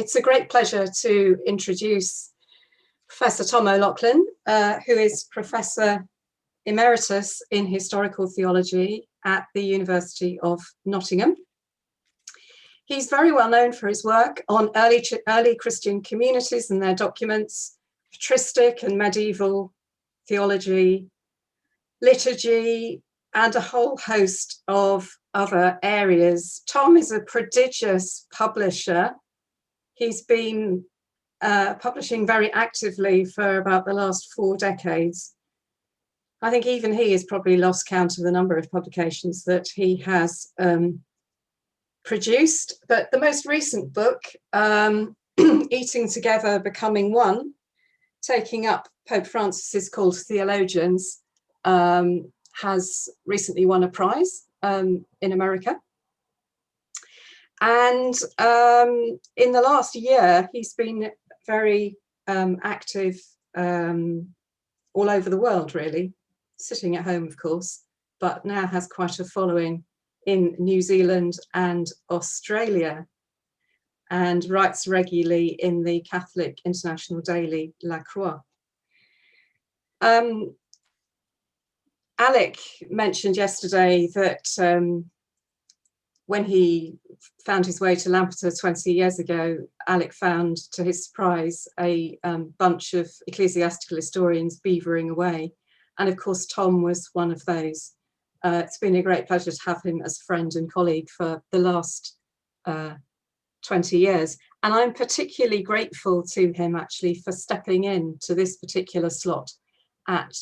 It's a great pleasure to introduce Professor Tom O'Loughlin, who is Professor Emeritus in Historical Theology at the University of Nottingham. He's very well known for his work on early Christian communities and their documents, patristic and medieval theology, liturgy, and a whole host of other areas. Tom is a prodigious publisher. He's been publishing very actively for about the last 4 decades. I think even he has probably lost count of the number of publications that he has produced. But the most recent book, Eating Together, Becoming One, taking up Pope Francis's call to theologians, has recently won a prize in America. And in the last year, he's been very active all over the world, really, sitting at home, of course, but now has quite a following in New Zealand and Australia, and writes regularly in the Catholic International Daily La Croix. Alec mentioned yesterday that when he found his way to Lampeter 20 years ago, Alec found, to his surprise, a bunch of ecclesiastical historians beavering away. And of course, Tom was one of those. It's been a great pleasure to have him as a friend and colleague for the last 20 years. And I'm particularly grateful to him, actually, for stepping in to this particular slot at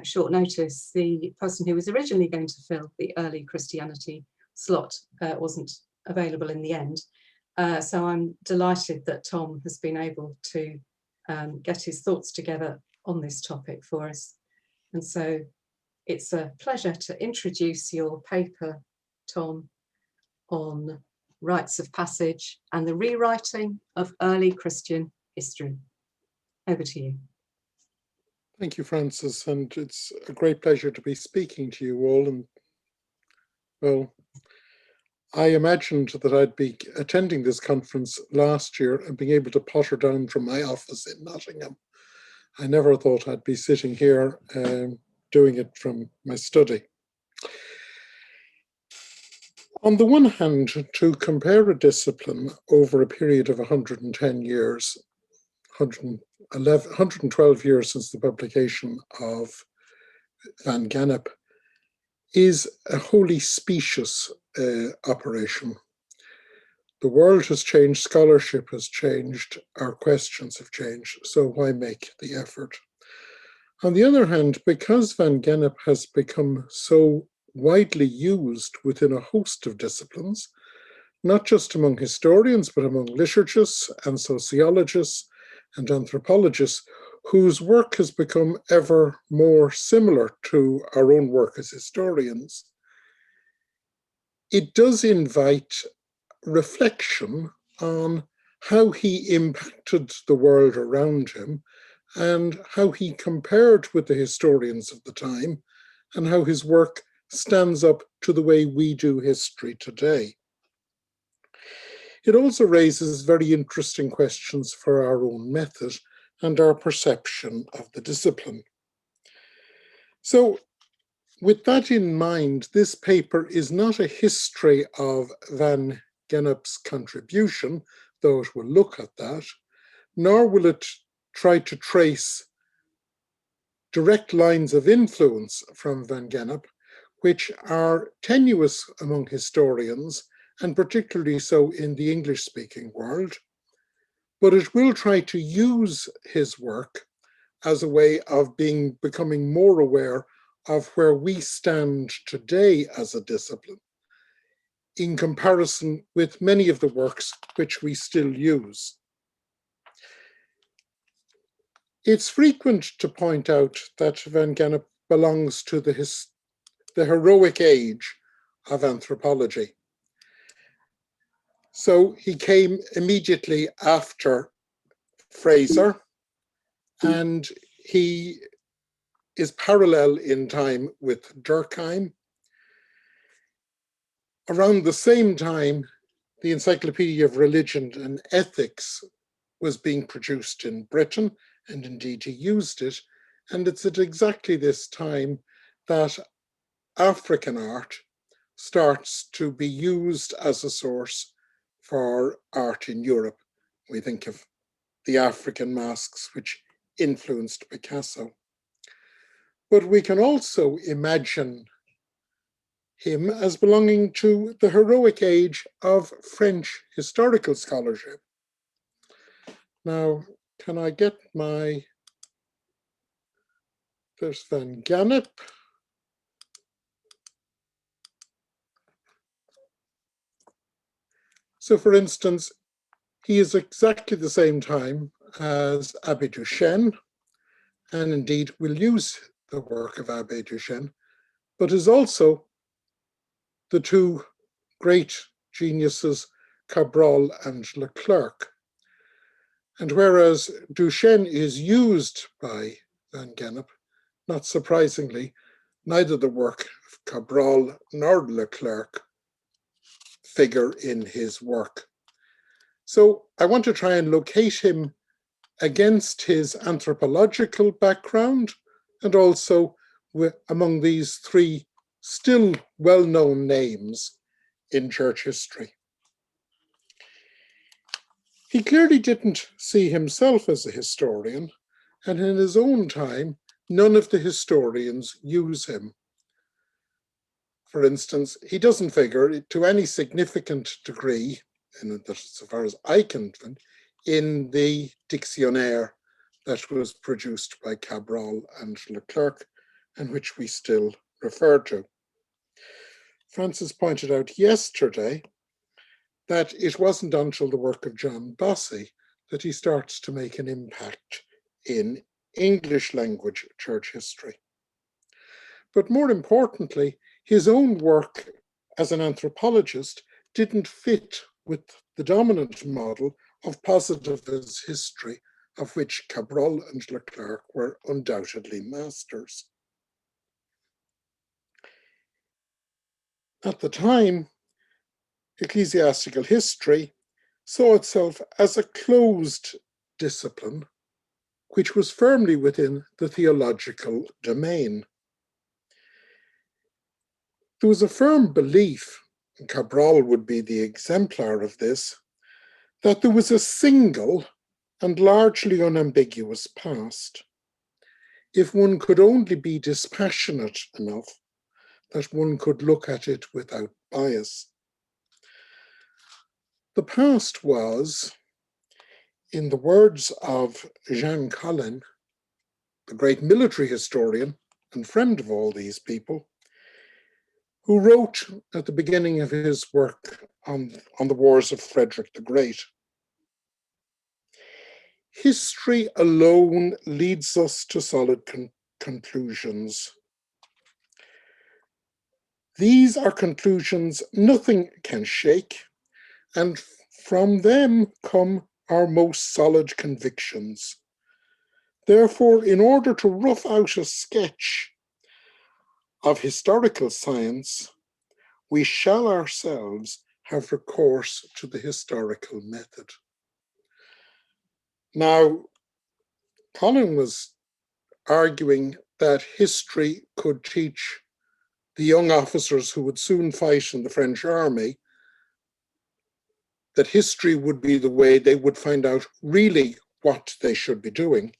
short notice. The person who was originally going to fill the early Christianity slot wasn't available in the end. So I'm delighted that Tom has been able to get his thoughts together on this topic for us. And so it's a pleasure to introduce your paper, Tom, on rites of passage and the rewriting of early Christian history. Over to you. Thank you, Frances, and it's a great pleasure to be speaking to you all. And well, I imagined that I'd be attending this conference last year and being able to potter down from my office in Nottingham. I never thought I'd be sitting here doing it from my study. On the one hand, to compare a discipline over a period of 110 years, 112 years since the publication of Van Gennep, is a wholly specious operation. The world has changed, scholarship has changed, our questions have changed, so why make the effort? On the other hand, because Van Gennep has become so widely used within a host of disciplines, not just among historians, but among liturgists and sociologists and anthropologists, whose work has become ever more similar to our own work as historians, it does invite reflection on how he impacted the world around him and how he compared with the historians of the time and how his work stands up to the way we do history today. It also raises very interesting questions for our own method and our perception of the discipline. So, with that in mind, this paper is not a history of Van Gennep's contribution, though it will look at that, nor will it try to trace direct lines of influence from Van Gennep, which are tenuous among historians, and particularly so in the English-speaking world. But it will try to use his work as a way of becoming more aware of where we stand today as a discipline in comparison with many of the works which we still use. It's frequent to point out that Van Gennep belongs to the heroic age of anthropology. So he came immediately after Fraser, and he is parallel in time with Durkheim. Around the same time, the Encyclopedia of Religion and Ethics was being produced in Britain, and indeed he used it. And it's at exactly this time that African art starts to be used as a source for art in Europe. We think of the African masks which influenced Picasso. But we can also imagine him as belonging to the heroic age of French historical scholarship. Now, can I get my, there's Van Gennep. So for instance, he is exactly the same time as Abbé Duchesne, and indeed will use the work of Abbé Duchesne, but is also the two great geniuses, Cabral and Leclerc. And whereas Duchesne is used by Van Gennep, not surprisingly, neither the work of Cabral nor Leclerc figure in his work. So I want to try and locate him against his anthropological background and also among these three still well-known names in church history. He clearly didn't see himself as a historian, and in his own time, none of the historians use him. For instance, he doesn't figure to any significant degree, so far as I can find, in the dictionnaire that was produced by Cabral and Leclerc, and which we still refer to. Francis pointed out yesterday that it wasn't until the work of John Bossy that he starts to make an impact in English language church history. But more importantly, his own work as an anthropologist didn't fit with the dominant model of positivist history, of which Cabral and Leclerc were undoubtedly masters. At the time, ecclesiastical history saw itself as a closed discipline, which was firmly within the theological domain. There was a firm belief, and Cabral would be the exemplar of this, that there was a single and largely unambiguous past, if one could only be dispassionate enough that one could look at it without bias. The past was, in the words of Jean Collin, the great military historian and friend of all these people, who wrote at the beginning of his work on the wars of Frederick the Great, history alone leads us to solid conclusions. These are conclusions nothing can shake, and from them come our most solid convictions. Therefore, in order to rough out a sketch of historical science, we shall ourselves have recourse to the historical method. Now, Colin was arguing that history could teach the young officers who would soon fight in the French army that history would be the way they would find out really what they should be doing.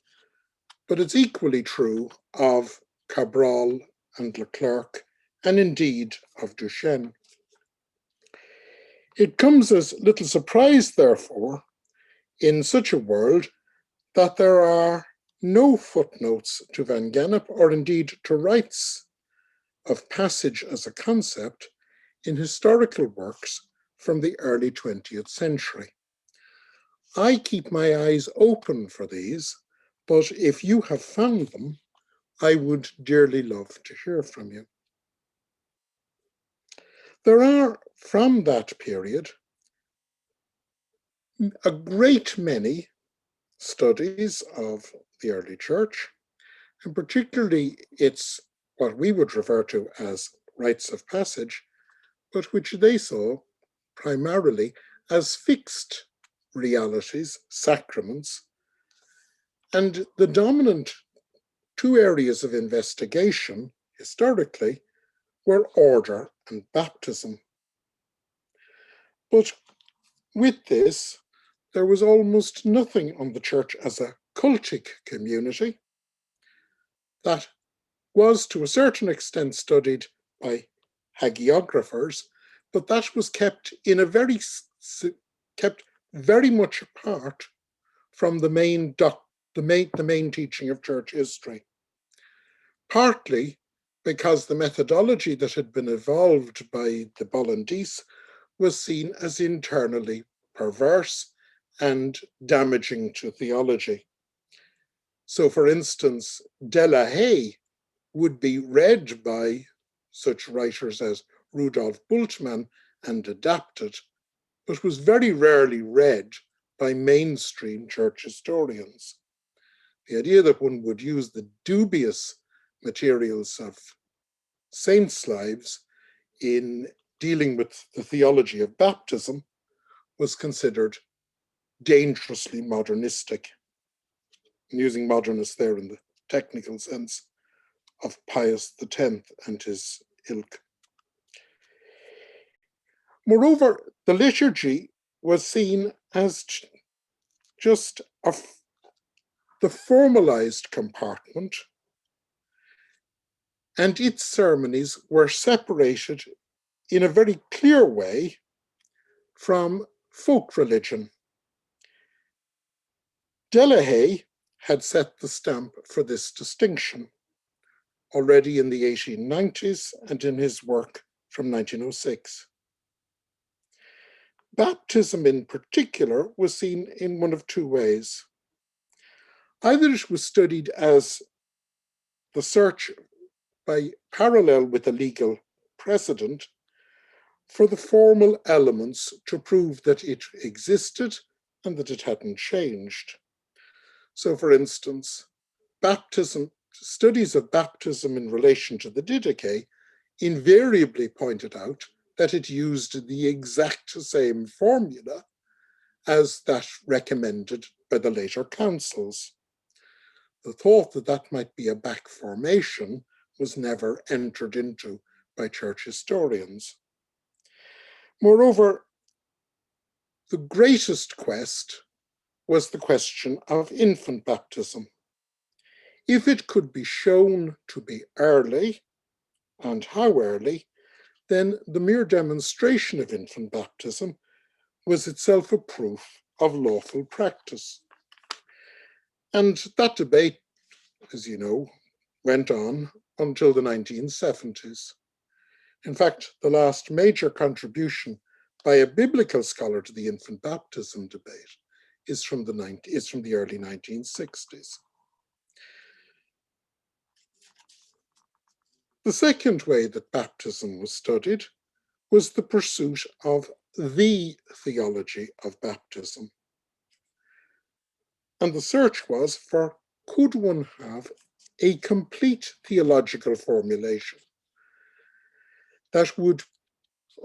But it's equally true of Cabral and Leclerc, and indeed of Duchesne. It comes as little surprise, therefore, in such a world that there are no footnotes to Van Gennep, or indeed to Rites of passage as a concept in historical works from the early 20th century. I keep my eyes open for these, but if you have found them, I would dearly love to hear from you. There are, from that period, a great many studies of the early church, and particularly its what we would refer to as rites of passage, but which they saw primarily as fixed realities, sacraments, and the dominant two areas of investigation historically were order and baptism. But with this, there was almost nothing on the church as a cultic community that was to a certain extent studied by hagiographers, but that was kept very much apart from the main teaching of church history. Partly because the methodology that had been evolved by the Bollandists was seen as internally perverse and damaging to theology. So, for instance, De la Haye would be read by such writers as Rudolf Bultmann and adapted, but was very rarely read by mainstream church historians. The idea that one would use the dubious materials of saints' lives in dealing with the theology of baptism was considered dangerously modernistic. I'm using modernist there in the technical sense of Pius X and his ilk. Moreover, the liturgy was seen as just the formalized compartment, and its ceremonies were separated in a very clear way from folk religion. De la Haye had set the stamp for this distinction already in the 1890s and in his work from 1906. Baptism in particular was seen in one of two ways. Either it was studied as the search by parallel with a legal precedent for the formal elements to prove that it existed and that it hadn't changed. So, for instance, studies of baptism in relation to the Didache invariably pointed out that it used the exact same formula as that recommended by the later councils. The thought that that might be a back formation was never entered into by church historians. Moreover, the greatest quest was the question of infant baptism. If it could be shown to be early, and how early, then the mere demonstration of infant baptism was itself a proof of lawful practice. And that debate, as you know, went on until the 1970s. In fact, the last major contribution by a biblical scholar to the infant baptism debate is from the early 1960s. The second way that baptism was studied was the pursuit of the theology of baptism. And the search was for, could one have a complete theological formulation that would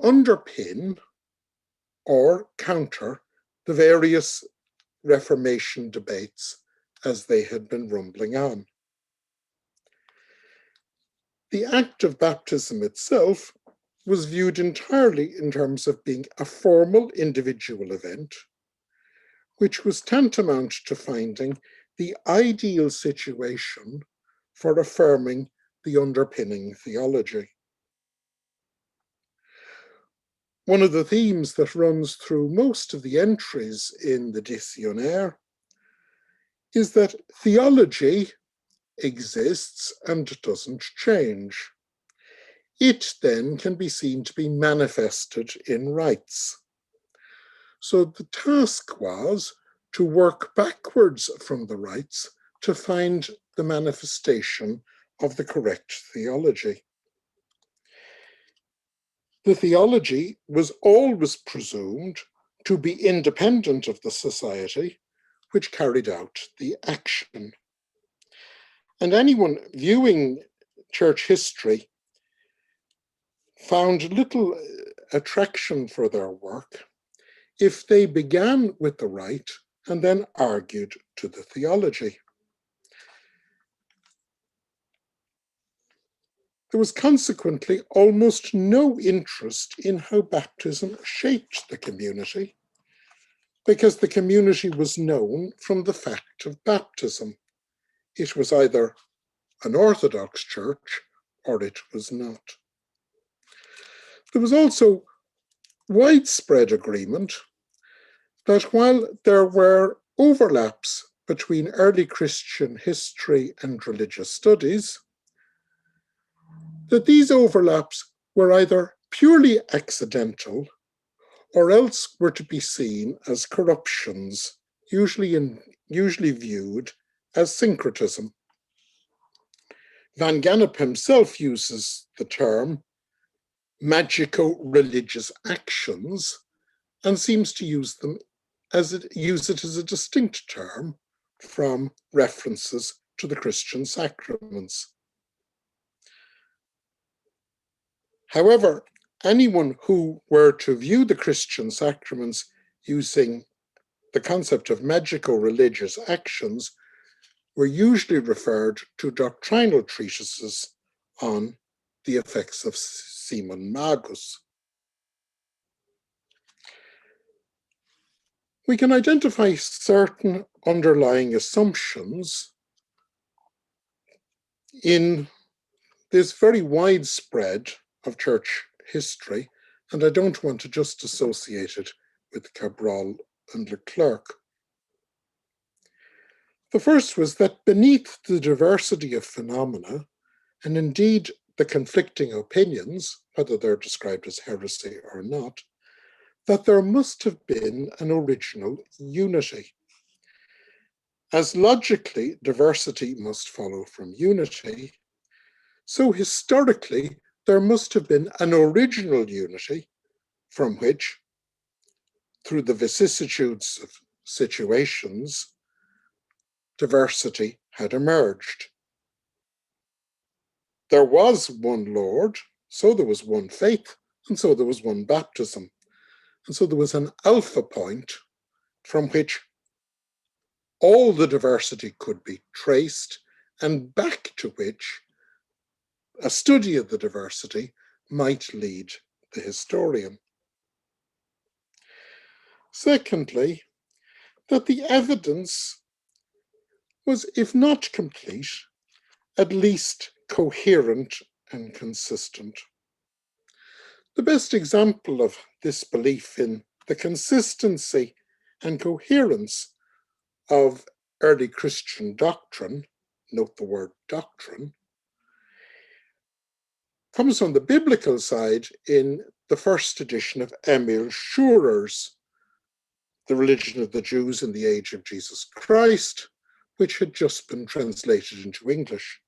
underpin or counter the various Reformation debates as they had been rumbling on. The act of baptism itself was viewed entirely in terms of being a formal individual event, which was tantamount to finding the ideal situation for affirming the underpinning theology. One of the themes that runs through most of the entries in the Dictionnaire is that theology exists and doesn't change. It then can be seen to be manifested in rites. So the task was to work backwards from the rites to find the manifestation of the correct theology. The theology was always presumed to be independent of the society which carried out the action. And anyone viewing church history found little attraction for their work if they began with the rite and then argued to the theology. There was consequently almost no interest in how baptism shaped the community, because the community was known from the fact of baptism. It was either an Orthodox church or it was not. There was also widespread agreement that while there were overlaps between early Christian history and religious studies, that these overlaps were either purely accidental or else were to be seen as corruptions, usually viewed as syncretism. Van Gennep himself uses the term magico-religious actions and seems to use it as a distinct term from references to the Christian sacraments. However, anyone who were to view the Christian sacraments using the concept of magico-religious actions were usually referred to doctrinal treatises on the effects of semen magus. We can identify certain underlying assumptions in this very widespread of church history, and I don't want to just associate it with Cabral and Leclerc. The first was that beneath the diversity of phenomena, and indeed the conflicting opinions, whether they're described as heresy or not, that there must have been an original unity. As logically diversity must follow from unity, so historically there must have been an original unity from which, through the vicissitudes of situations, diversity had emerged. There was one Lord, so there was one faith, and so there was one baptism. And so there was an alpha point from which all the diversity could be traced, and back to which a study of the diversity might lead the historian. Secondly, that the evidence was, if not complete, at least coherent and consistent. The best example of this belief in the consistency and coherence of early Christian doctrine, note the word doctrine, comes from the biblical side in the first edition of Emil Schurer's The Religion of the Jews in the Age of Jesus Christ, which had just been translated into English.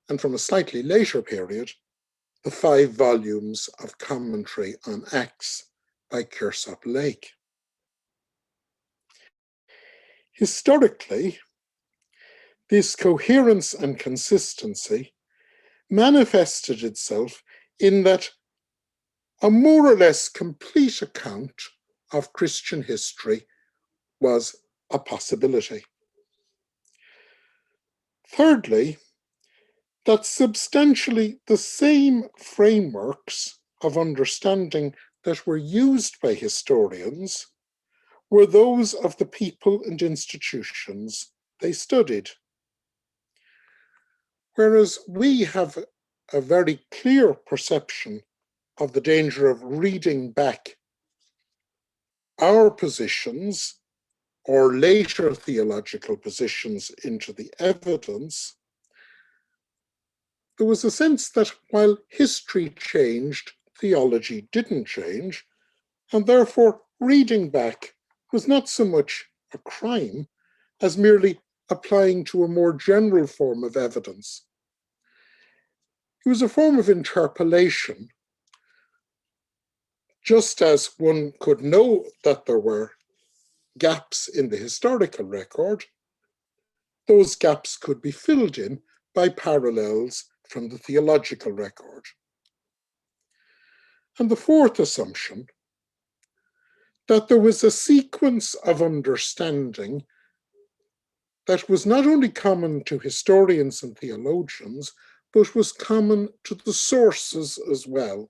And from a slightly later period, the 5 volumes of commentary on Acts by Kersop Lake. Historically, this coherence and consistency manifested itself in that a more or less complete account of Christian history was a possibility. Thirdly, that substantially the same frameworks of understanding that were used by historians were those of the people and institutions they studied. Whereas we have a very clear perception of the danger of reading back our positions or later theological positions into the evidence, there was a sense that while history changed, theology didn't change, and therefore reading back was not so much a crime as merely applying to a more general form of evidence. It was a form of interpolation, just as one could know that there were gaps in the historical record, those gaps could be filled in by parallels from the theological record. And the fourth assumption that there was a sequence of understanding that was not only common to historians and theologians, but was common to the sources as well.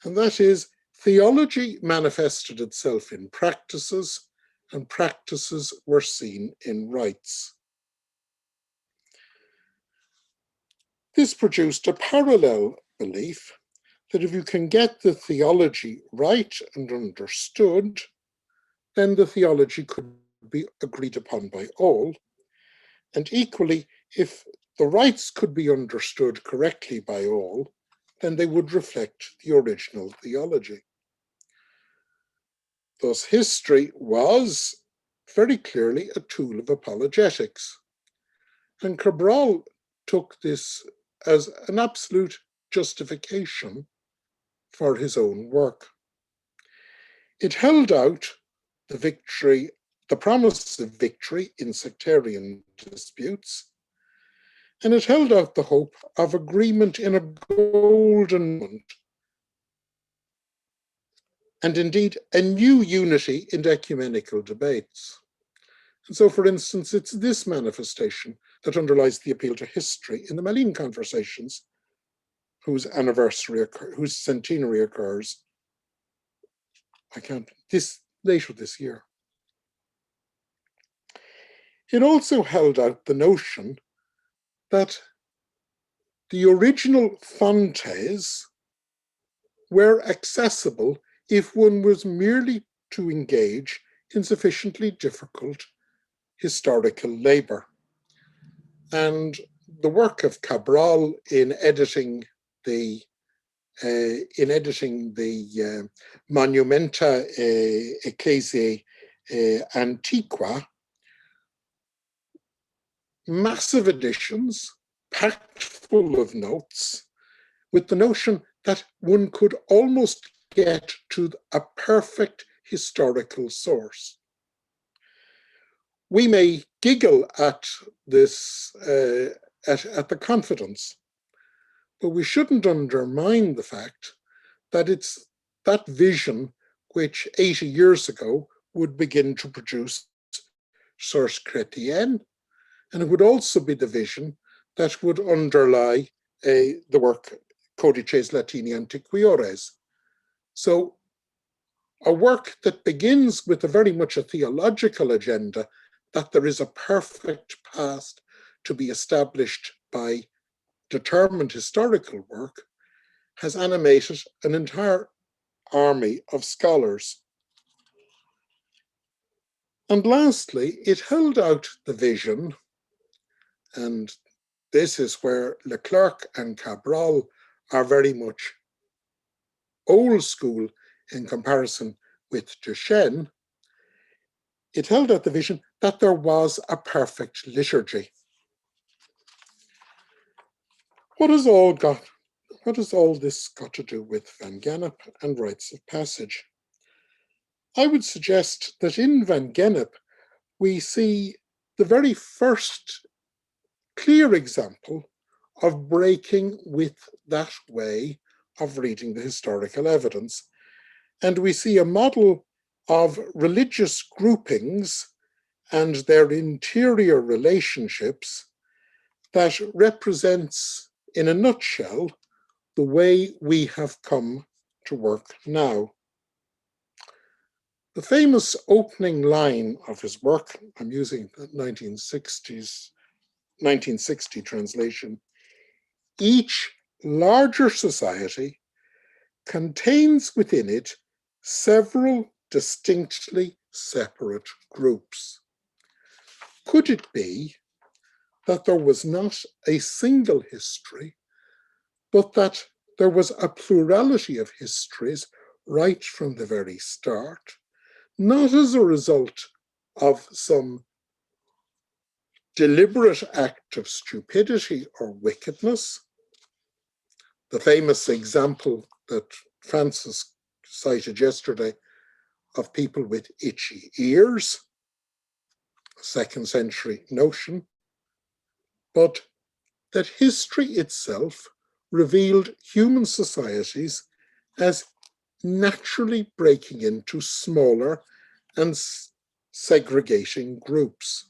And that is, theology manifested itself in practices, and practices were seen in rites. This produced a parallel belief that if you can get the theology right and understood, then the theology could be agreed upon by all. And equally, if the rites could be understood correctly by all, then they would reflect the original theology. Thus, history was very clearly a tool of apologetics. And Cabral took this as an absolute justification for his own work. It held out the promise of victory in sectarian disputes, and it held out the hope of agreement in a golden moment, and indeed a new unity in ecumenical debates. And so, for instance, it's this manifestation that underlies the appeal to history in the Malines Conversations, whose centenary occurs later this year. It also held out the notion that the original fontes were accessible if one was merely to engage in sufficiently difficult historical labor. And the work of Cabral in editing the Monumenta Ecclesiae Antiqua, massive editions, packed full of notes, with the notion that one could almost get to a perfect historical source. We may giggle at this, at the confidence, but we shouldn't undermine the fact that it's that vision which 80 years ago would begin to produce source chrétienne, and it would also be the vision that would underlie the work Codices Latini Antiquiores. So a work that begins with very much a theological agenda, that there is a perfect past to be established by determined historical work, has animated an entire army of scholars. And lastly, it held out the vision, and this is where Leclerc and Cabral are very much old school in comparison with Duchesne. It held out the vision that there was a perfect liturgy. What has all this got to do with Van Gennep and rites of passage? I would suggest that in Van Gennep we see the very first clear example of breaking with that way of reading the historical evidence. And we see a model of religious groupings and their interior relationships that represents, in a nutshell, the way we have come to work now. The famous opening line of his work, I'm using the 1960 translation, each larger society contains within it several distinctly separate groups. Could it be that there was not a single history, but that there was a plurality of histories right from the very start, not as a result of some deliberate act of stupidity or wickedness? The famous example that Francis cited yesterday of people with itchy ears, a 2nd century notion, but that history itself revealed human societies as naturally breaking into smaller and segregating groups.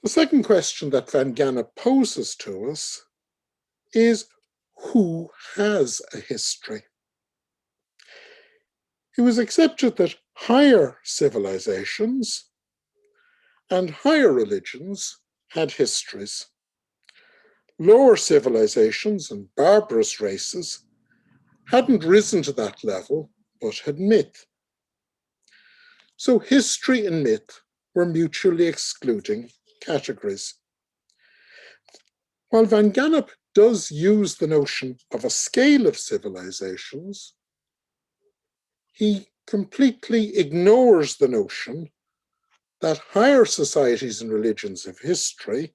The second question that Van Gennep poses to us is, who has a history? It was accepted that higher civilizations and higher religions had histories. Lower civilizations and barbarous races hadn't risen to that level, but had myth. So history and myth were mutually excluding categories. While Van Gennep does use the notion of a scale of civilizations, he completely ignores the notion that higher societies and religions have history,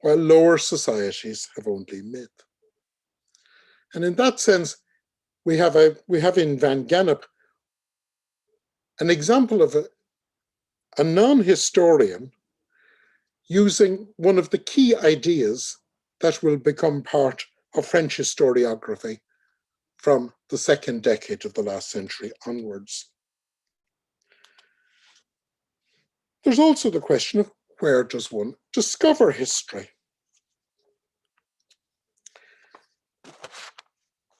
while lower societies have only myth. And in that sense, we have in Van Gennep an example of a non-historian using one of the key ideas that will become part of French historiography from the second decade of the last century onwards. There's also the question of, where does one discover history?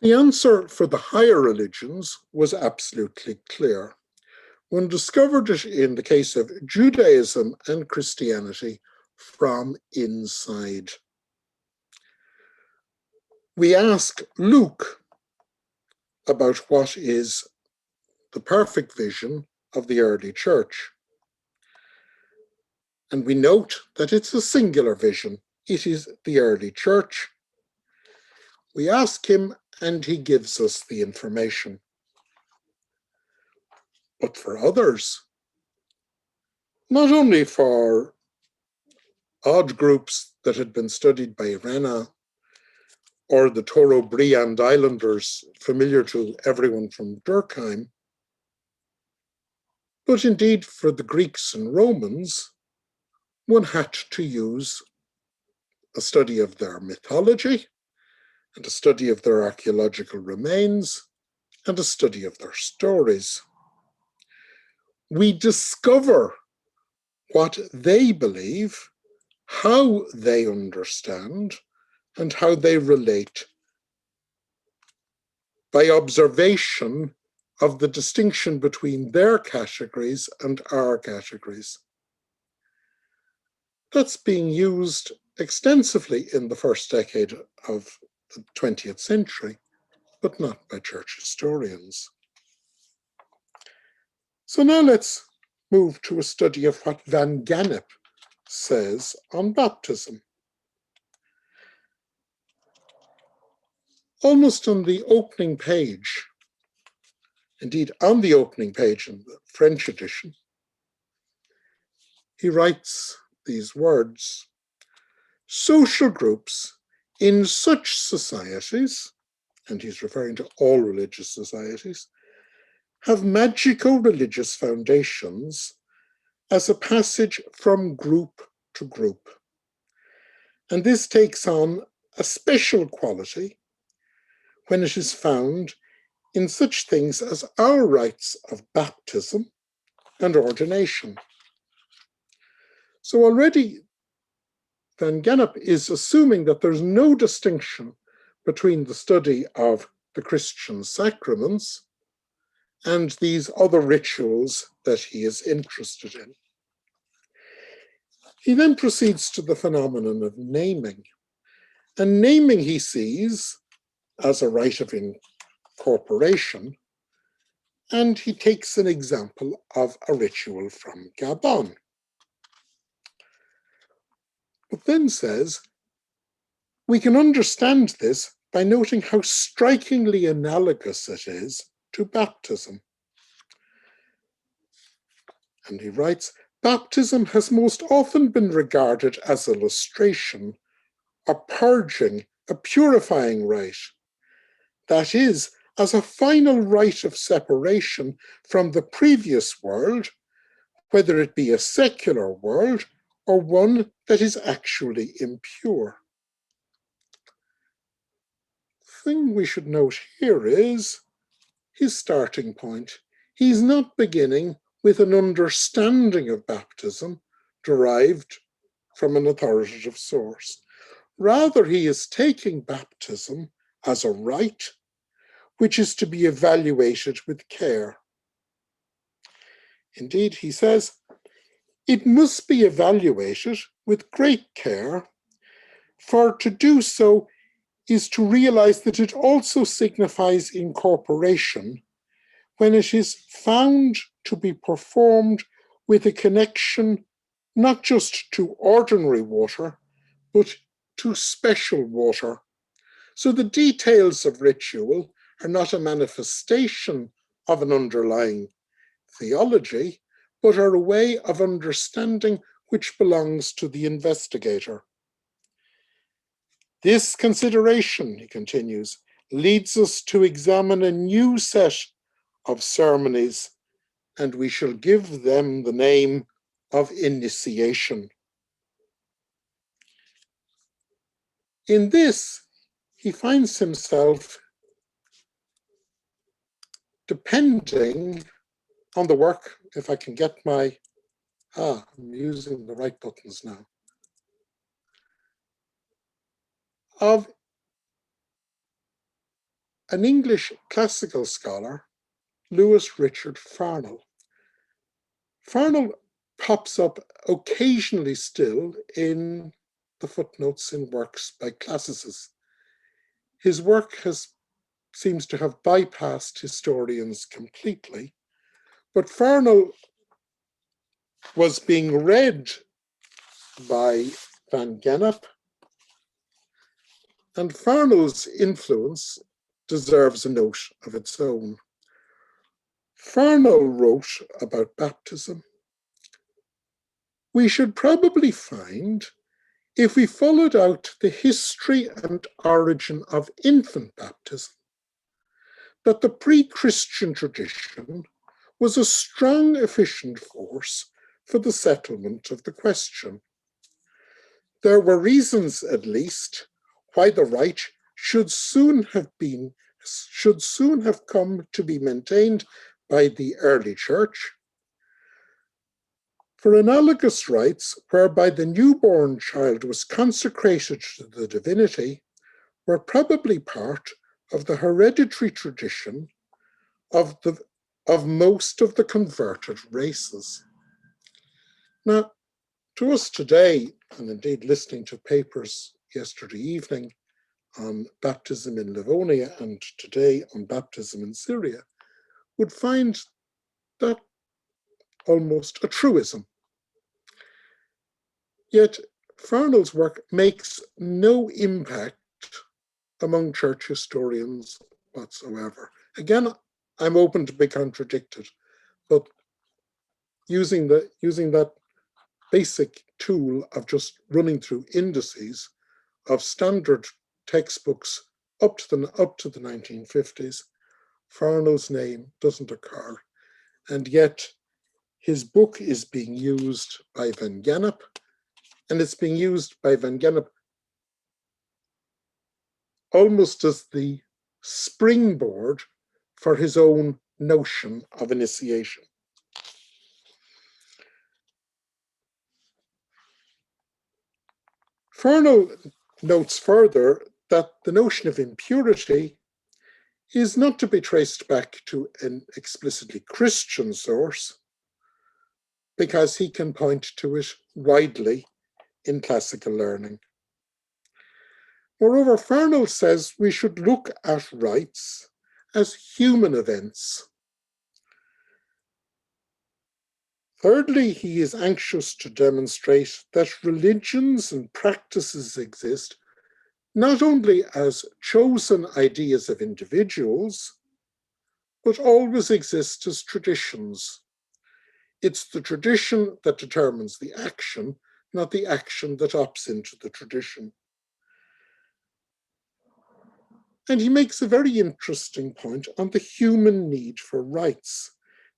The answer for the higher religions was absolutely clear. One discovered it in the case of Judaism and Christianity from inside. We ask Luke about what is the perfect vision of the early church. And we note that it's a singular vision. It is the early church. We ask him, and he gives us the information. But for others, not only for odd groups that had been studied by Rena or the Toro Briand Islanders, familiar to everyone from Durkheim, but indeed for the Greeks and Romans, one had to use a study of their mythology and a study of their archaeological remains and a study of their stories. We discover what they believe, how they understand, and how they relate by observation of the distinction between their categories and our categories. That's being used extensively in the first decade of the 20th century, but not by church historians. So now let's move to a study of what Van Gennep says on baptism. Almost on the opening page, indeed on the opening page in the French edition, he writes these words: social groups in such societies, and he's referring to all religious societies, have magical religious foundations as a passage from group to group. And this takes on a special quality when it is found in such things as our rites of baptism and ordination. So already Van Gennep is assuming that there's no distinction between the study of the Christian sacraments and these other rituals that he is interested in. He then proceeds to the phenomenon of naming. And naming he sees as a rite of incorporation, and he takes an example of a ritual from Gabon. But then says, we can understand this by noting how strikingly analogous it is to baptism. And he writes, baptism has most often been regarded as a lustration, a purging, a purifying rite. That is, as a final rite of separation from the previous world, whether it be a secular world or one that is actually impure. thing we should note here is his starting point. He's not beginning with an understanding of baptism derived from an authoritative source. Rather, he is taking baptism as a rite which is to be evaluated with care. Indeed, he says, it must be evaluated with great care, for to do so is to realize that it also signifies incorporation when it is found to be performed with a connection not just to ordinary water, but to special water. So the details of ritual are not a manifestation of an underlying theology, but are a way of understanding which belongs to the investigator. This consideration, he continues, leads us to examine a new set of ceremonies, and we shall give them the name of initiation. In this, he finds himself depending on the work, if I can get my, I'm using the right buttons now, of an English classical scholar, Lewis Richard Farnell. Farnell pops up occasionally still in the footnotes in works by classicists. His work seems to have bypassed historians completely, but Farnell was being read by Van Gennep, and Farnell's influence deserves a note of its own. Farnell wrote about baptism. We should probably find, if we followed out the history and origin of infant baptism, that the pre-Christian tradition was a strong, efficient force for the settlement of the question. There were reasons, at least, why the rite should soon have come to be maintained by the early church. For analogous rites, whereby the newborn child was consecrated to the divinity, were probably part of the hereditary tradition of most of the converted races. Now, to us today, and indeed listening to papers yesterday evening on baptism in Livonia and today on baptism in Syria, would find that almost a truism. Yet Farnell's work makes no impact among church historians whatsoever. Again, I'm open to be contradicted, but using that basic tool of just running through indices of standard textbooks up to the 1950s, Farnell's name doesn't occur, and yet his book is being used by Van Gennep, and it's being used by Van Gennep almost as the springboard for his own notion of initiation. Farnell notes further that the notion of impurity is not to be traced back to an explicitly Christian source, because he can point to it widely in classical learning. Moreover, Farnell says we should look at rites as human events. Thirdly, he is anxious to demonstrate that religions and practices exist not only as chosen ideas of individuals, but always exist as traditions. It's the tradition that determines the action, not the action that opts into the tradition. And he makes a very interesting point on the human need for rites.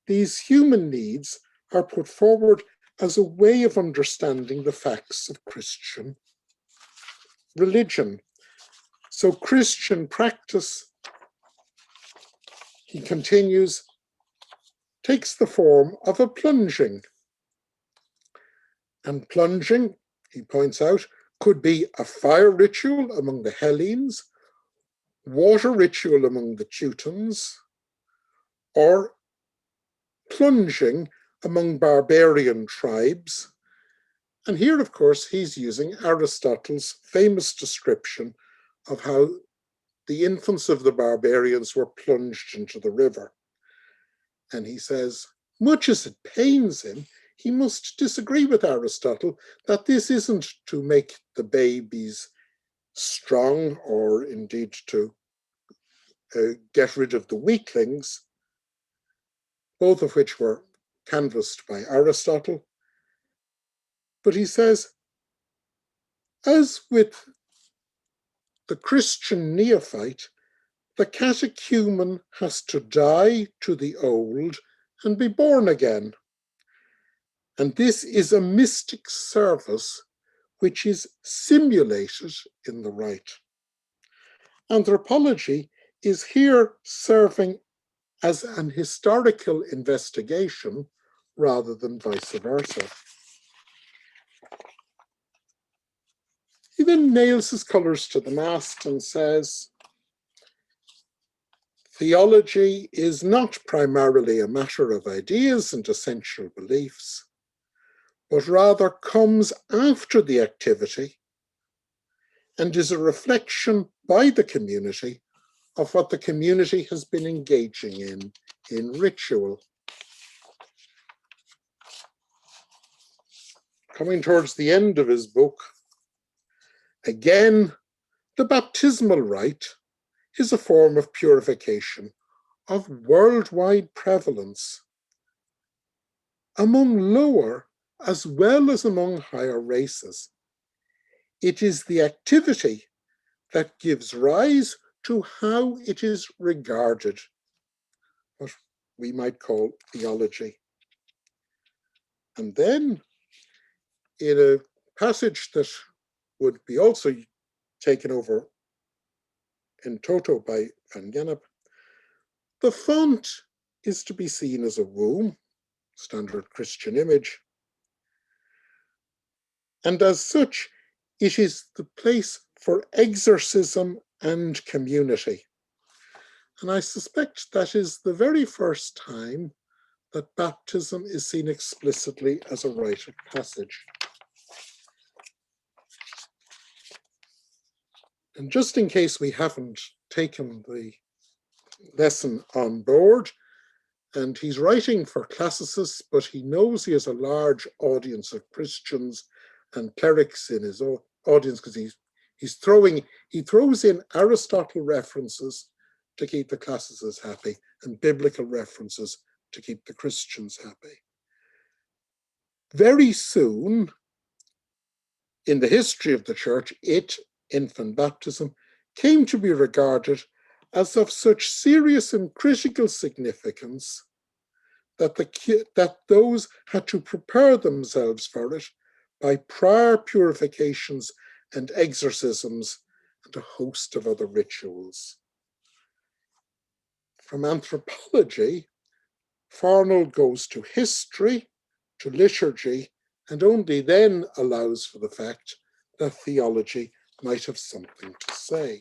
These human needs are put forward as a way of understanding the facts of Christian religion. So Christian practice, he continues, takes the form of a plunging. And plunging, he points out, could be a fire ritual among the Hellenes, water ritual among the Teutons, or plunging among barbarian tribes. And here, of course, he's using Aristotle's famous description of how the infants of the barbarians were plunged into the river. And he says, much as it pains him, he must disagree with Aristotle that this isn't to make the babies strong or indeed to get rid of the weaklings, both of which were canvassed by Aristotle. But he says, as with the Christian neophyte, the catechumen has to die to the old and be born again. And this is a mystic service which is simulated in the rite. Anthropology is here serving as an historical investigation rather than vice versa. He then nails his colours to the mast and says, theology is not primarily a matter of ideas and essential beliefs, but rather comes after the activity and is a reflection by the community of what the community has been engaging in ritual. Coming towards the end of his book, again, the baptismal rite is a form of purification of worldwide prevalence among lower as well as among higher races. It is the activity that gives rise to how it is regarded, what we might call theology. And then, in a passage that would be also taken over in toto by Van Gennep, the font is to be seen as a womb, standard Christian image, and as such, it is the place for exorcism and community. And I suspect that is the very first time that baptism is seen explicitly as a rite of passage. And just in case we haven't taken the lesson on board, and he's writing for classicists, but he knows he has a large audience of Christians and clerics in his audience because he throws in Aristotle references to keep the classicists happy and biblical references to keep the Christians happy. Very soon, in the history of the church, infant baptism, came to be regarded as of such serious and critical significance that those had to prepare themselves for it by prior purifications and exorcisms and a host of other rituals. From anthropology, Farnold goes to history, to liturgy, and only then allows for the fact that theology might have something to say.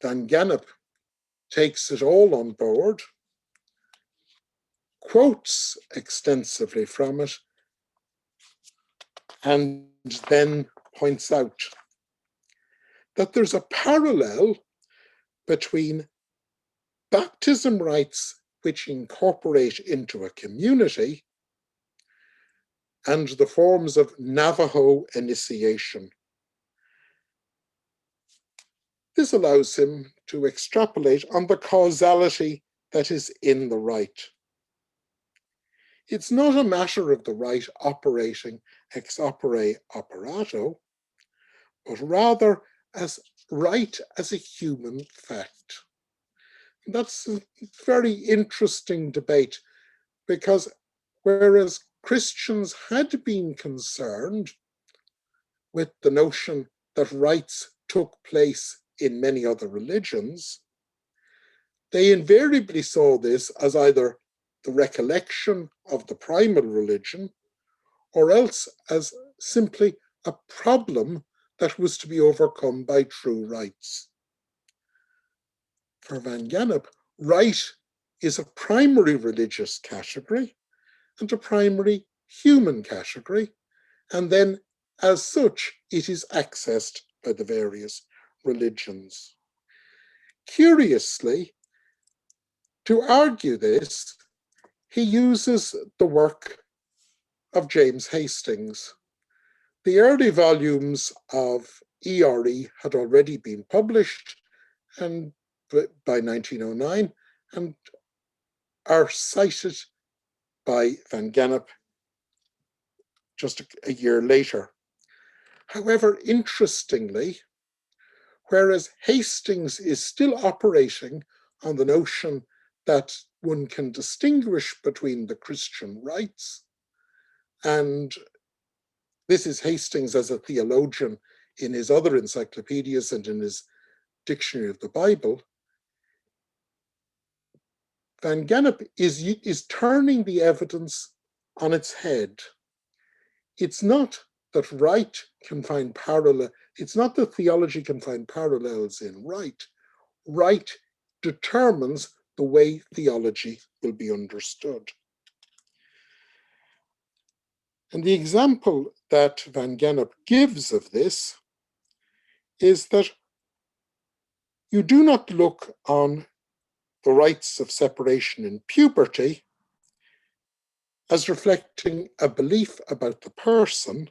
Van Gennep takes it all on board, quotes extensively from it, and then points out that there's a parallel between baptism rites which incorporate into a community and the forms of Navajo initiation. This allows him to extrapolate on the causality that is in the rite. It's not a matter of the rite operating ex opere operato, but rather as rite as a human fact. And that's a very interesting debate, because whereas Christians had been concerned with the notion that rites took place in many other religions, they invariably saw this as either the recollection of the primal religion or else as simply a problem that was to be overcome by true rites. For Van Gennep, rite is a primary religious category and a primary human category, and then as such it is accessed by the various religions. Curiously, to argue this, he uses the work of James Hastings. The early volumes of ERE had already been published and by 1909 and are cited by Van Gennep just a year later. However, interestingly, whereas Hastings is still operating on the notion that one can distinguish between the Christian rites, and this is Hastings as a theologian in his other encyclopedias and in his Dictionary of the Bible, Van Gennep is turning the evidence on its head. It's not that rite can find parallel, it's not that theology can find parallels in rite. Rite determines the way theology will be understood. And the example that Van Gennep gives of this is that you do not look on the rites of separation in puberty as reflecting a belief about the person,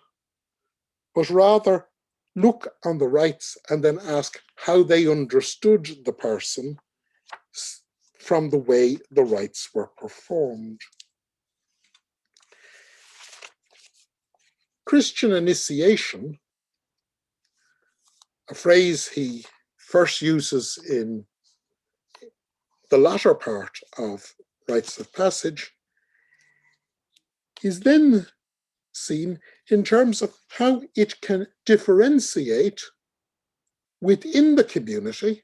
but rather look on the rites and then ask how they understood the person from the way the rites were performed. Christian initiation, a phrase he first uses in the latter part of Rites of Passage, is then seen in terms of how it can differentiate within the community,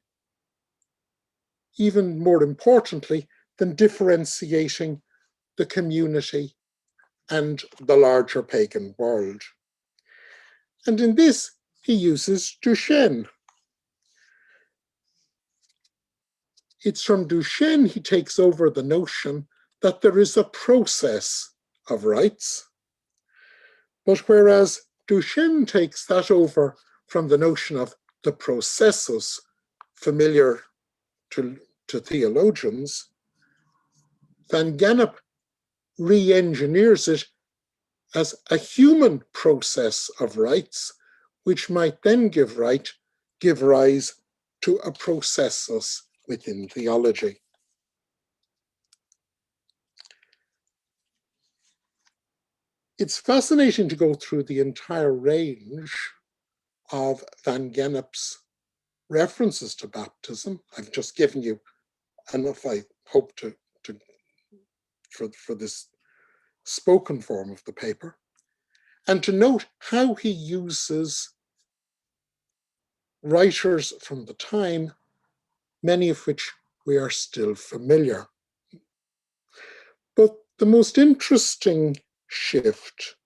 even more importantly than differentiating the community and the larger pagan world. And in this, he uses Duchenne. It's from Duchenne he takes over the notion that there is a process of rites. But whereas Duchenne takes that over from the notion of the processus familiar to theologians, Van Gennep re-engineers it as a human process of rites, which might then give rise to a processus within theology. It's fascinating to go through the entire range of Van Gennep's references to baptism. I've just given you enough, I hope, for this spoken form of the paper, and to note how he uses writers from the time, many of which we are still familiar. But the most interesting shift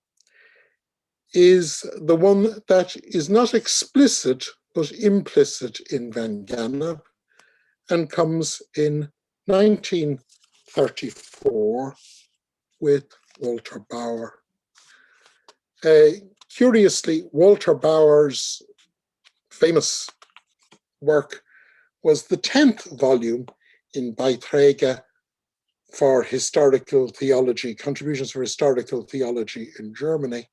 is the one that is not explicit but implicit in Van Gennep and comes in 1934 with Walter Bauer. Curiously, Walter Bauer's famous work was the 10th volume in Beiträge for historical theology, contributions for historical theology in Germany.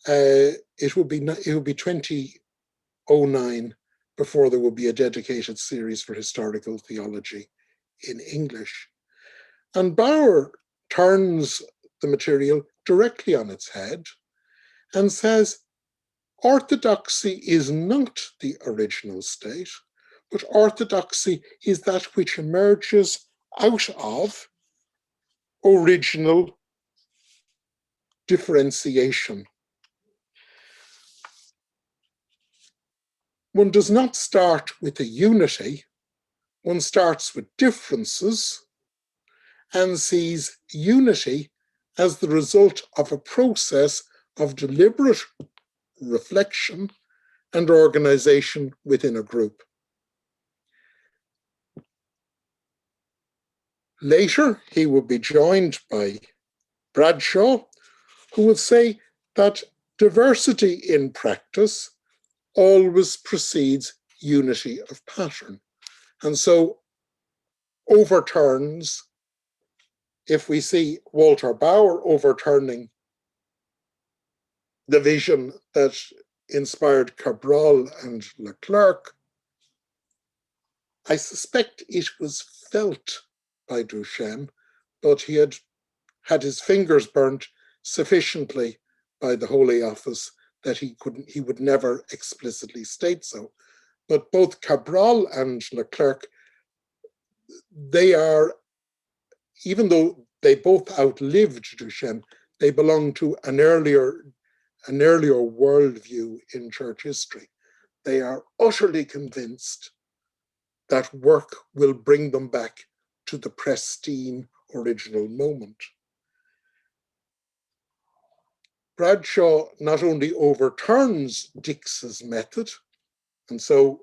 It would be 2009 before there would be a dedicated series for historical theology in English. And Bauer turns the material directly on its head and says, orthodoxy is not the original state, but orthodoxy is that which emerges out of original differentiation. one does not start with a unity, one starts with differences and sees unity as the result of a process of deliberate reflection and organization within a group. Later, he would be joined by Bradshaw, who would say that diversity in practice always precedes unity of pattern. And so overturns, if we see Walter Bauer overturning the vision that inspired Cabral and Leclerc, I suspect it was felt by Duchenne, but he had his fingers burnt sufficiently by the Holy Office that he would never explicitly state so. But both Cabral and Leclerc, they are, even though they both outlived Duchenne, they belong to an earlier worldview in church history. They are utterly convinced that work will bring them back to the pristine original moment. Bradshaw not only overturns Dix's method, and so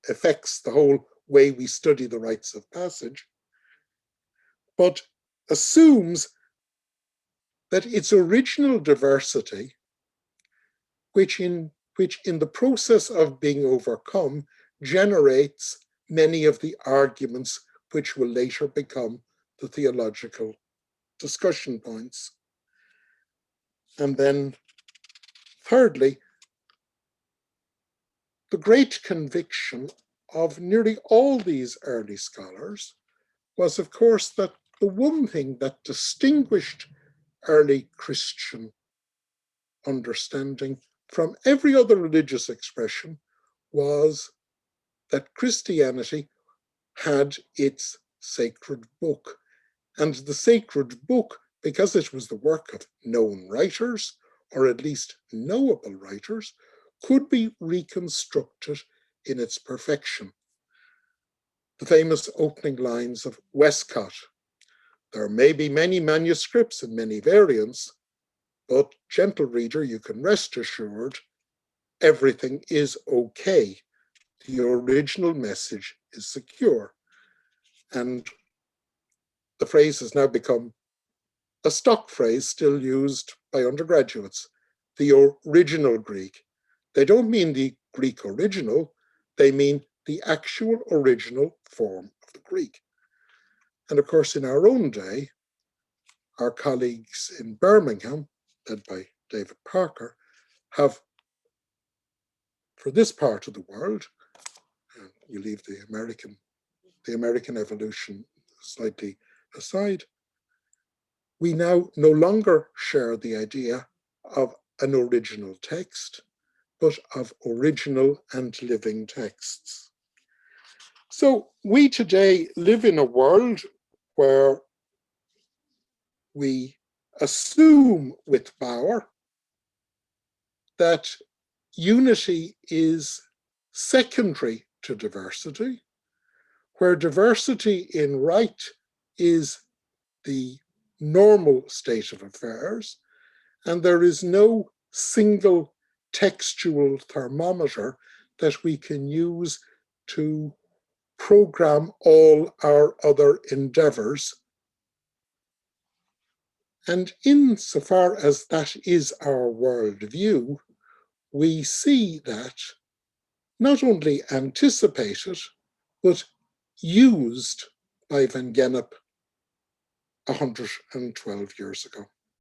affects the whole way we study the rites of passage, but assumes that its original diversity, which in the process of being overcome, generates many of the arguments which will later become the theological discussion points. And then, thirdly, the great conviction of nearly all these early scholars was, of course, that the one thing that distinguished early Christian understanding from every other religious expression was that Christianity had its sacred book. And the sacred book, because it was the work of known writers, or at least knowable writers, could be reconstructed in its perfection. The famous opening lines of Westcott: "There may be many manuscripts and many variants, but, gentle reader, you can rest assured everything is okay. The original message is secure." And the phrase has now become a stock phrase still used by undergraduates, the original Greek. They don't mean the Greek original, they mean the actual original form of the Greek. And of course, in our own day, our colleagues in Birmingham, led by David Parker, have, for this part of the world, you leave the American evolution slightly aside, we now no longer share the idea of an original text, but of original and living texts. So we today live in a world where we assume with Bauer that unity is secondary to diversity, where diversity in rite is the normal state of affairs, and there is no single textual thermometer that we can use to program all our other endeavors. And insofar as that is our worldview, we see that not only anticipated, but used by Van Gennep 112 years ago.